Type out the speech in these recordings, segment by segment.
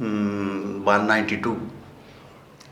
192,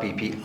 PP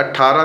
18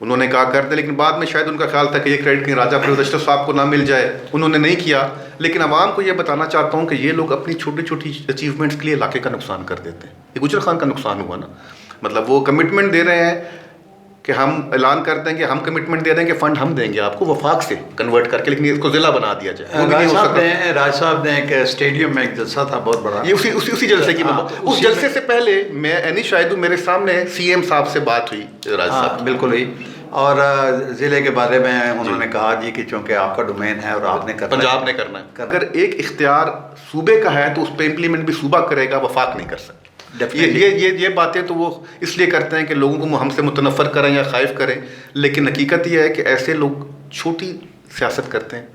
انہوں نے کہا کر دیں، لیکن بعد میں شاید ان کا خیال تھا کہ یہ کریڈٹ کہیں راجہ پرویز اشرف صاحب کو نہ مل جائے، انہوں نے نہیں کیا. لیکن عوام کو یہ بتانا چاہتا ہوں کہ یہ لوگ اپنی چھوٹی چھوٹی اچیومنٹس کے لیے علاقے کا نقصان کر دیتے ہیں. یہ گجر خان کا نقصان ہوا نا، مطلب وہ کمٹمنٹ دے رہے ہیں کہ ہم اعلان کر دیں کہ ہم کمٹمنٹ دے رہے ہیں کہ فنڈ ہم دیں گے آپ کو وفاق سے کنورٹ کر کے، لیکن اس کو ضلع بنا دیا جائے. راج صاحب نے ایک اسٹیڈیم میں ایک جلسہ تھا بہت بڑا، یہ اسی جلسے کی اس جلسے سے پہلے میں اینی شاہد میرے سامنے سی ایم صاحب سے بات ہوئی راج صاحب. بالکل ہی. اور ضلع کے بارے میں انہوں نے کہا جی کہ چونکہ آپ کا ڈومین ہے اور آپ نے کرنا پنجاب نے کرنا ہے، اگر ایک اختیار صوبے کا ہے تو اس پہ امپلیمنٹ بھی صوبہ کرے گا، وفاق نہیں کر سکتا. یہ باتیں تو وہ اس لیے کرتے ہیں کہ لوگوں کو ہم سے متنفر کریں یا خائف کریں، لیکن حقیقت یہ ہے کہ ایسے لوگ چھوٹی سیاست کرتے ہیں،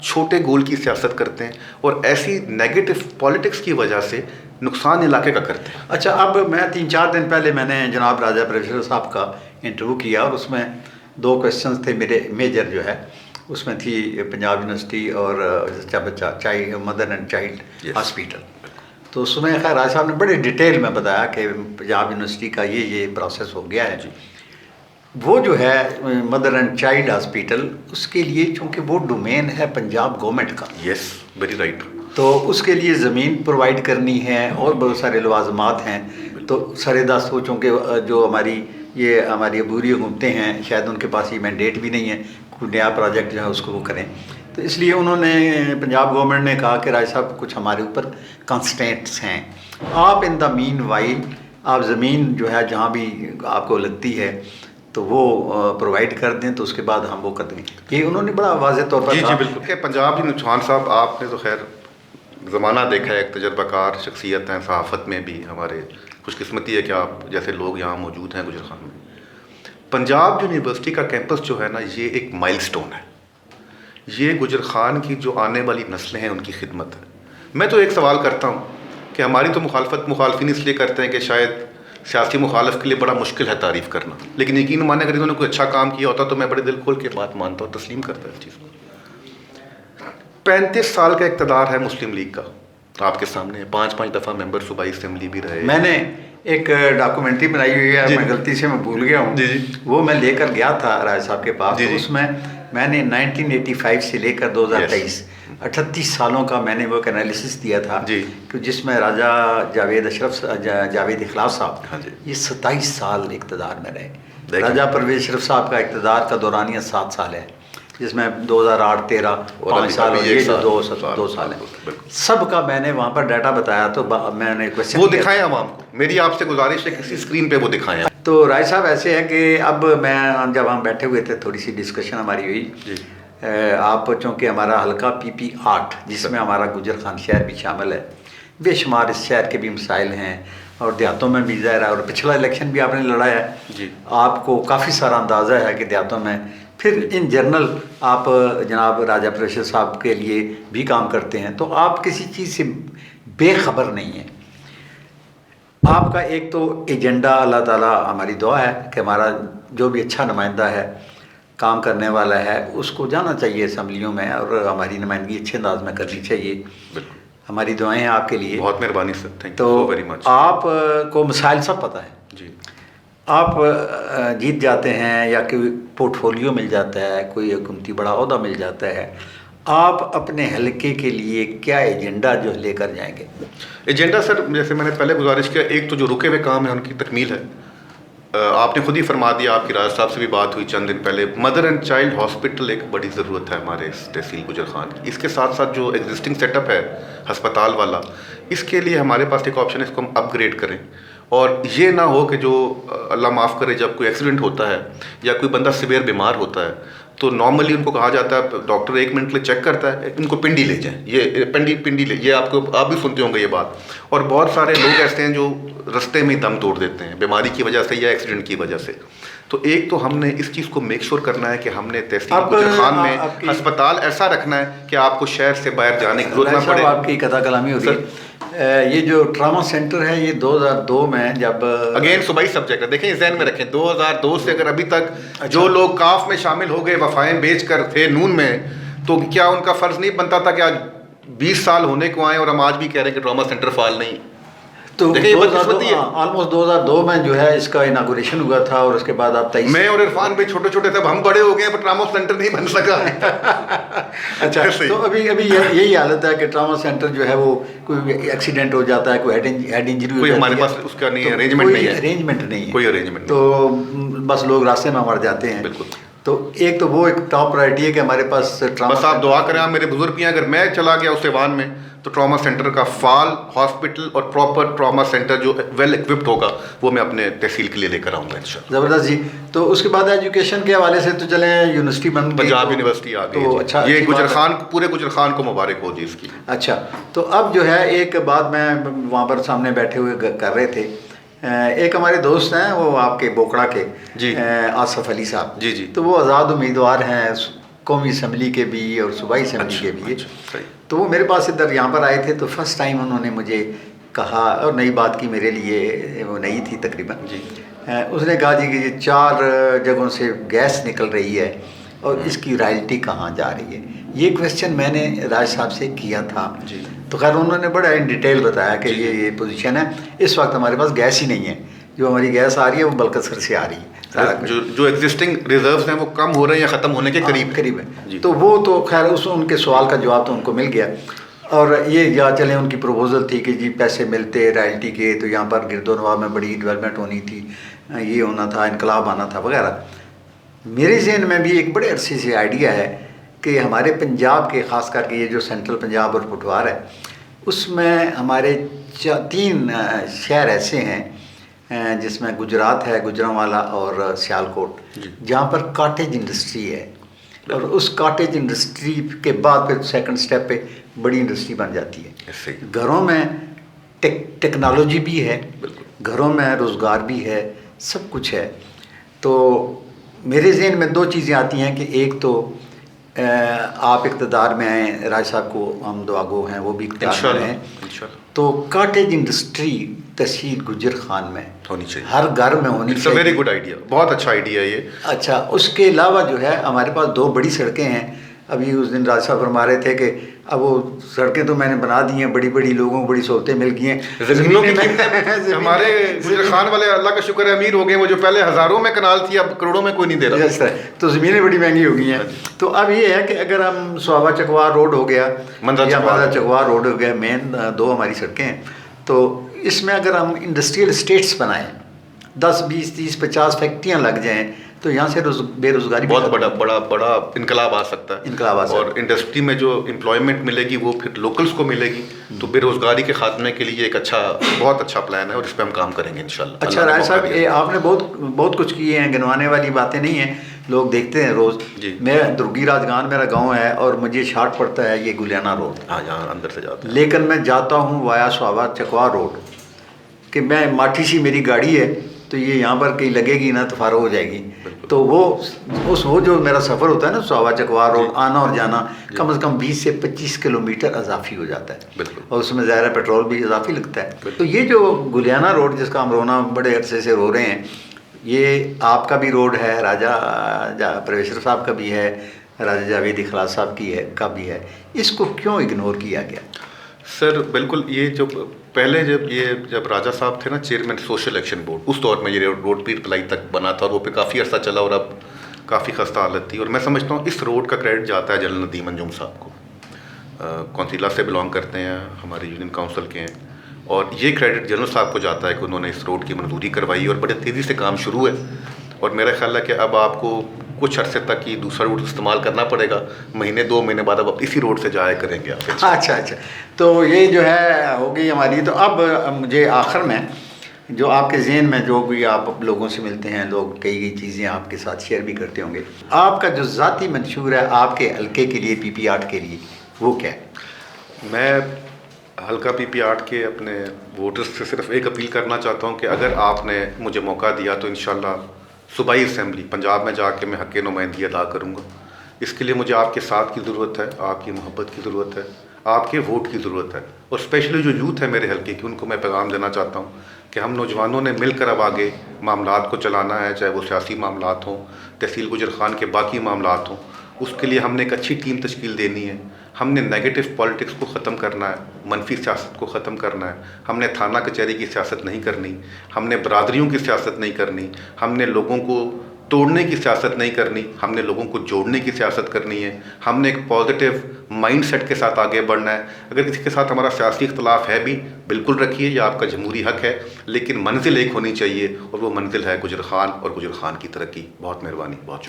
چھوٹے گول کی سیاست کرتے ہیں اور ایسی نیگیٹو پالیٹکس کی وجہ سے نقصان علاقے کا کرتے ہیں. اچھا، اب میں 3-4 دن پہلے میں نے جناب راجہ پرویز صاحب کا انٹرویو کیا اور اس میں 2 کویسچنز تھے میرے میجر جو ہے، اس میں تھی پنجاب یونیورسٹی اور مدر اینڈ چائلڈ ہاسپیٹل. تو اس میں خیر راج صاحب نے بڑی ڈیٹیل میں بتایا کہ پنجاب یونیورسٹی کا یہ پروسیس ہو گیا ہے. وہ جو ہے مدر اینڈ چائلڈ ہاسپیٹل، اس کے لیے چونکہ وہ ڈومین ہے پنجاب گورنمنٹ کا، یس ویری رائٹ، تو اس کے لیے زمین پرووائڈ کرنی ہے اور بہت سارے لوازمات ہیں. تو سردا سوچوں کہ جو ہماری عبوری حکومتیں ہیں شاید ان کے پاس یہ مینڈیٹ بھی نہیں ہے کوئی نیا پروجیکٹ جو ہے اس کو وہ کریں. تو اس لیے انہوں نے پنجاب گورنمنٹ نے کہا کہ راج صاحب کچھ ہمارے اوپر کنسٹینٹس ہیں، آپ ان دا مین وائل آپ زمین جو ہے جہاں بھی آپ کو لگتی ہے تو وہ پرووائڈ کر دیں، تو اس کے بعد ہم وہ کر دیں. یہ انہوں نے بڑا واضح طور پر جی بالکل کہ پنجاب چوہان صاحب آپ نے تو خیر زمانہ دیکھا ہے، ایک تجربہ کار شخصیت ہیں، صحافت میں بھی ہمارے خوش قسمتی ہے کہ آپ جیسے لوگ یہاں موجود ہیں گجر خان میں. پنجاب یونیورسٹی کا کیمپس جو ہے نا، یہ ایک مائل سٹون ہے، یہ گجر خان کی جو آنے والی نسلیں ہیں ان کی خدمت ہے. میں تو ایک سوال کرتا ہوں کہ ہماری تو مخالفین اس لیے کرتے ہیں کہ شاید سیاسی مخالف کے لیے بڑا مشکل ہے تعریف کرنا، لیکن یقین مانے اگر انہوں نے کوئی اچھا کام کیا ہوتا تو میں بڑے دل کھول کے بات مانتا ہوں، تسلیم کرتا اس چیز کو. 35 سال کا اقتدار ہے مسلم لیگ کا آپ کے سامنے، 5 دفعہ ممبر صوبائی اسمبلی بھی رہے. میں نے ایک ڈاکومنٹری بنائی ہوئی ہے، میں غلطی سے میں بھول گیا ہوں، وہ میں لے کر گیا تھا رائے صاحب کے پاس. اس میں نے 1985 سے لے کر 2023 38 سالوں کا میں نے وہ ایک انالیسس دیا تھا کہ جس میں راجہ جاوید اخلاص صاحب یہ 27 سال اقتدار میں رہے. راجہ پرویز اشرف صاحب کا اقتدار کا دورانیہ 7 سال ہے، جس میں 2008-13 5 سال اور یہ جو 2 سال ہیں. سب کا میں نے وہاں پر ڈیٹا بتایا تو میں نے وہ دکھائیں عوام کو. میری آپ سے گزارش ہے کسی اسکرین پہ وہ دکھائیں. تو رائے صاحب ایسے ہے کہ اب جب ہم بیٹھے ہوئے تھے تھوڑی سی ڈسکشن ہماری ہوئی. آپ چونکہ ہمارا حلقہ PP 8 جس میں ہمارا گجر خان شہر بھی شامل ہے، بے شمار اس شہر کے بھی مسائل ہیں اور دیہاتوں میں بھی ظاہر ہے، اور پچھلا الیکشن بھی آپ نے لڑا ہے، آپ کو کافی سارا اندازہ ہے کہ دیہاتوں میں. پھر ان جنرل آپ جناب راجہ پرویز صاحب کے لیے بھی کام کرتے ہیں، تو آپ کسی چیز سے بے خبر نہیں ہیں. آپ کا ایک تو ایجنڈا، اللہ تعالیٰ ہماری دعا ہے کہ ہمارا جو بھی اچھا نمائندہ ہے، کام کرنے والا ہے، اس کو جانا چاہیے اسمبلیوں میں اور ہماری نمائندگی اچھے انداز میں کرنی چاہیے. بالکل، ہماری دعائیں ہیں آپ کے لیے. بہت مہربانی sir, thank you so very much. آپ کو مسائل سب پتہ ہے. جی، آپ جیت جاتے ہیں یا کوئی پورٹ فولیو مل جاتا ہے، کوئی حکومتی بڑا عہدہ مل جاتا ہے، آپ اپنے حلقے کے لیے کیا ایجنڈا جو لے کر جائیں گے؟ ایجنڈا سر جیسے میں نے پہلے گزارش کیا، ایک تو جو رکے ہوئے کام ہیں ان کی تکمیل ہے. آپ نے خود ہی فرما دیا، آپ کی راج صاحب سے بھی بات ہوئی چند دن پہلے. مدر اینڈ چائلڈ ہاسپٹل ایک بڑی ضرورت ہے ہمارے اس تحصیل گجر خان کی. اس کے ساتھ ساتھ جو ایگزسٹنگ سیٹ اپ ہے ہسپتال والا، اس کے لیے ہمارے پاس ایک آپشن ہے، اس کو ہم اپ گریڈ کریں. اور یہ نہ ہو کہ جو اللہ معاف کرے جب کوئی ایکسیڈنٹ ہوتا ہے یا کوئی بندہ سیویئر بیمار ہوتا ہے تو نارملی ان کو کہا جاتا ہے ڈاکٹر 1 منٹ کے لیے چیک کرتا ہے، ان کو پنڈی لے جائیں، یہ پنڈی لے، یہ آپ بھی سنتے ہوں گے یہ بات. اور بہت سارے لوگ ایسے ہیں جو رستے میں دم توڑ دیتے ہیں بیماری کی وجہ سے یا ایکسیڈنٹ کی وجہ سے. تو ایک تو ہم نے اس چیز کو میک شور کرنا ہے کہ ہم نے تحصیل گجر خان میں ہسپتال ایسا رکھنا ہے کہ آپ کو شہر سے باہر جانے کی ضرورت نہ پڑے. آپ کی کتھا کلامی ہو رہی ہے. یہ جو ٹراما سینٹر ہے یہ 2002 میں جب اگین صوبائی سبجیکٹ ہے، دیکھیں ذہن میں رکھیں 2002 سے اگر ابھی تک جو لوگ کاف میں شامل ہو گئے، وفائیں بیچ کر تھے نون میں، تو کیا ان کا فرض نہیں بنتا تھا کہ آج 20 سال ہونے کو آئیں اور ہم آج بھی کہہ رہے ہیں کہ ٹراما سینٹر فعال نہیں؟ تو دیکھیں یہ بدقسمتی ہے. آلموسٹ 2002 میں جو ہے اس کا اناگوریشن ہوا تھا اور اس کے بعد آپ 23 میں اور عرفان بھائی چھوٹے چھوٹے تھے, ہم بڑے ہو گئے ہیں, پر ٹراما سینٹر نہیں بن سکا. اچھا, تو ابھی یہی حالت ہے کہ ٹراما سینٹر جو ہے وہ کوئی ایکسیڈنٹ ہو جاتا ہے, کوئی ہیڈ انجری کوئی ہمارے پاس اس کا نہیں ارینجمنٹ نہیں ہے, ارینجمنٹ نہیں ہے, کوئی ارینجمنٹ تو بس لوگ راستے میں مر جاتے ہیں. بالکل. تو ایک تو وہ ایک ٹاپ پرائرٹی ہے کہ ہمارے پاس ٹراما, بس آپ دعا کریں, آپ میرے بزرگ ہیں, اگر میں چلا گیا اس ایوان میں تو ٹراما سینٹر کا فعال ہاسپٹل اور پراپر ٹراما سینٹر جو ویل ایکوپڈ ہوگا وہ میں اپنے تحصیل کے لیے لے کر آؤں گا انشاءاللہ. زبردست جی. تو اس کے بعد ایجوکیشن کے حوالے سے تو چلیں یونیورسٹی بن گئی, پنجاب یونیورسٹی آ گئی, اچھا, یہ گجر خان, پورے گجر خان کو مبارک ہو جی اس کی. اچھا, تو اب جو ہے ایک بات میں وہاں پر سامنے بیٹھے ہوئے کر رہے تھے, ایک ہمارے دوست ہیں وہ آپ کے بوکڑا کے جی آصف علی صاحب, جی جی, تو وہ آزاد امیدوار ہیں قومی اسمبلی کے بھی اور صوبائی اسمبلی کے بھی. تو وہ میرے پاس ادھر یہاں پر آئے تھے, تو فرسٹ ٹائم انہوں نے مجھے کہا, اور نئی بات کی میرے لیے, وہ نئی تھی تقریباً, جی. اس نے کہا جی کہ یہ 4 جگہوں سے گیس نکل رہی ہے اور اس کی رائلٹی کہاں جا رہی ہے. یہ کویسچن میں نے راج صاحب سے کیا تھا, جی. تو خیر انہوں نے بڑا ان ڈیٹیل بتایا کہ یہ پوزیشن ہے, اس وقت ہمارے پاس گیس ہی نہیں ہے, جو ہماری گیس آ رہی ہے وہ بلکسر سے آ رہی ہے, جو ایگزسٹنگ ریزروز ہیں وہ کم ہو رہے ہیں یا ختم ہونے کے قریب ہے. تو وہ تو خیر ان کے سوال کا جواب تو ان کو مل گیا, اور یہ یا چلیں ان کی پروپوزل تھی کہ جی پیسے ملتے رائلٹی کے تو یہاں پر گرد و نواح میں بڑی ڈیولپمنٹ ہونی تھی, یہ ہونا تھا, انقلاب آنا تھا وغیرہ. میرے ذہن میں بھی ایک بڑے عرصے سے آئیڈیا ہے کہ ہمارے پنجاب کے, خاص کر کے یہ جو سینٹرل پنجاب اور پٹوار ہے, اس میں ہمارے 3 شہر ایسے ہیں جس میں گجرات ہے, گجرانوالا اور سیالکوٹ, جہاں پر کاٹیج انڈسٹری ہے, اور اس کاٹیج انڈسٹری کے بعد پھر سیکنڈ سٹیپ پہ بڑی انڈسٹری بن جاتی ہے. گھروں میں ٹیکنالوجی بھی ہے, گھروں میں روزگار بھی ہے, سب کچھ ہے. تو میرے ذہن میں 2 چیزیں آتی ہیں کہ ایک تو آپ اقتدار میں آئیں, راج صاحب کو ہم دعا گو ہیں, وہ بھی اقتدار میں ہیں, تو کاٹیج انڈسٹری تحصیل گجر خان میں ہونی چاہیے, ہر گھر میں ہونی چاہیے. ویری گڈ آئیڈیا, بہت اچھا آئیڈیا ہے یہ. اچھا, اس کے علاوہ جو ہے ہمارے پاس 2 بڑی سڑکیں ہیں. ابھی اس دن راج صاحب فرما رہے تھے کہ اب وہ سڑکیں تو میں نے بنا دی ہیں, بڑی بڑی لوگوں کو بڑی سہولتیں مل گئی ہیں. زمینوں کی قیمتیں ہمارے گجر خان والے اللہ کا شکر ہے امیر ہو گئے, وہ جو پہلے ہزاروں میں کنال تھی اب کروڑوں میں کوئی نہیں دے رہا, تو زمینیں بڑی مہنگی ہو گئی ہیں. تو اب یہ ہے کہ اگر ہم سوابا چکوار روڈ ہو گیا یا منظر چکوار روڈ ہو گیا, مین 2 ہماری سڑکیں ہیں, تو اس میں اگر ہم انڈسٹریل اسٹیٹس بنائیں, 10 20 30 50 فیکٹریاں لگ جائیں, تو یہاں سے بے روزگاری بہت بڑا انقلاب آ سکتا ہے. اور انڈسٹری میں جو امپلائمنٹ ملے گی وہ پھر لوکلس کو ملے گی, تو بے روزگاری کے خاتمے کے لیے ایک بہت اچھا پلان ہے, اور اس پہ ہم کام کریں گے انشاءاللہ. اچھا راج صاحب, آپ نے بہت کچھ کیے ہیں, گنوانے والی باتیں نہیں ہیں, لوگ دیکھتے ہیں روز. میں درگی راجگان میرا گاؤں ہے, اور مجھے شارٹ پڑتا ہے یہ گلیانہ روڈ, یہاں اندر سے جاتا ہے, لیکن میں جاتا ہوں وایا سوابا چکوار روڈ, کہ میں ماٹھی سی میری گاڑی ہے, تو یہ یہاں پر کہیں لگے گی نا تو فارغ ہو جائے گی. تو وہ جو میرا سفر ہوتا ہے نا سوابا چکوار روڈ, آنا اور جانا کم از کم 20 سے 25 کلومیٹر اضافی ہو جاتا ہے, اور اس میں ظاہر پیٹرول بھی اضافی لگتا ہے. تو یہ جو گلیانہ روڈ جس کا ہم رونا بڑے عرصے سے رو رہے ہیں, یہ آپ کا بھی روڈ ہے, راجہ پرویشر صاحب کا بھی ہے, راجہ جاوید اخلاص صاحب کا بھی ہے, اس کو کیوں اگنور کیا گیا؟ سر بالکل, یہ پہلے جب راجہ صاحب تھے نا چیئرمین سوشل ایکشن بورڈ, اس دور میں یہ روڈ پیر پلائی تک بنا تھا, اور وہ پہ کافی عرصہ چلا, اور اب کافی خستہ حالت تھی. اور میں سمجھتا ہوں اس روڈ کا کریڈٹ جاتا ہے جنرل ندیم انجم صاحب کو, کونسلہ سے بلانگ کرتے ہیں, ہماری یونین کونسل کے ہیں, اور یہ کریڈٹ جنرل صاحب کو جاتا ہے کہ انہوں نے اس روڈ کی منظوری کروائی, اور بڑے تیزی سے کام شروع ہے. اور میرا خیال ہے کہ اب آپ کو کچھ عرصے تک یہ دوسرا روٹ استعمال کرنا پڑے گا, 2 مہینے بعد اب اسی روڈ سے جایا کریں گے آپ. اچھا, تو یہ جو ہے ہو گئی ہماری. تو اب مجھے آخر میں جو آپ کے ذہن میں جو بھی آپ لوگوں سے ملتے ہیں, لوگ کئی چیزیں آپ کے ساتھ شیئر بھی کرتے ہوں گے, آپ کا جو ذاتی منشور ہے آپ کے حلقے کے لیے, PP8 کے لیے, وہ کیا ہے؟ میں حلقہ PP8 کے اپنے ووٹرز سے صرف ایک اپیل کرنا چاہتا ہوں کہ اگر آپ نے مجھے موقع دیا تو انشاءاللہ صوبائی اسمبلی پنجاب میں جا کے میں حق نمائندگی ادا کروں گا. اس کے لیے مجھے آپ کے ساتھ کی ضرورت ہے, آپ کی محبت کی ضرورت ہے, آپ کے ووٹ کی ضرورت ہے. اور اسپیشلی جو یوتھ ہے میرے حلقے کی, ان کو میں پیغام دینا چاہتا ہوں کہ ہم نوجوانوں نے مل کر اب آگے معاملات کو چلانا ہے, چاہے وہ سیاسی معاملات ہوں, تحصیل گجر خان کے باقی معاملات ہوں, اس کے لیے ہم نے ایک اچھی ٹیم تشکیل دینی ہے. ہم نے نیگیٹو پالیٹکس کو ختم کرنا ہے, منفی سیاست کو ختم کرنا ہے. ہم نے تھانہ کچہری کی سیاست نہیں کرنی, ہم نے برادریوں کی سیاست نہیں کرنی, ہم نے لوگوں کو توڑنے کی سیاست نہیں کرنی, ہم نے لوگوں کو جوڑنے کی سیاست کرنی ہے. ہم نے ایک پازیٹیو مائنڈ سیٹ کے ساتھ آگے بڑھنا ہے. اگر کسی کے ساتھ ہمارا سیاسی اختلاف ہے بھی, بالکل رکھیے, یہ آپ کا جمہوری حق ہے, لیکن منزل ایک ہونی چاہیے, اور وہ منزل ہے گجر خان اور گجر خان کی ترقی. بہت مہربانی, بہت شکریہ.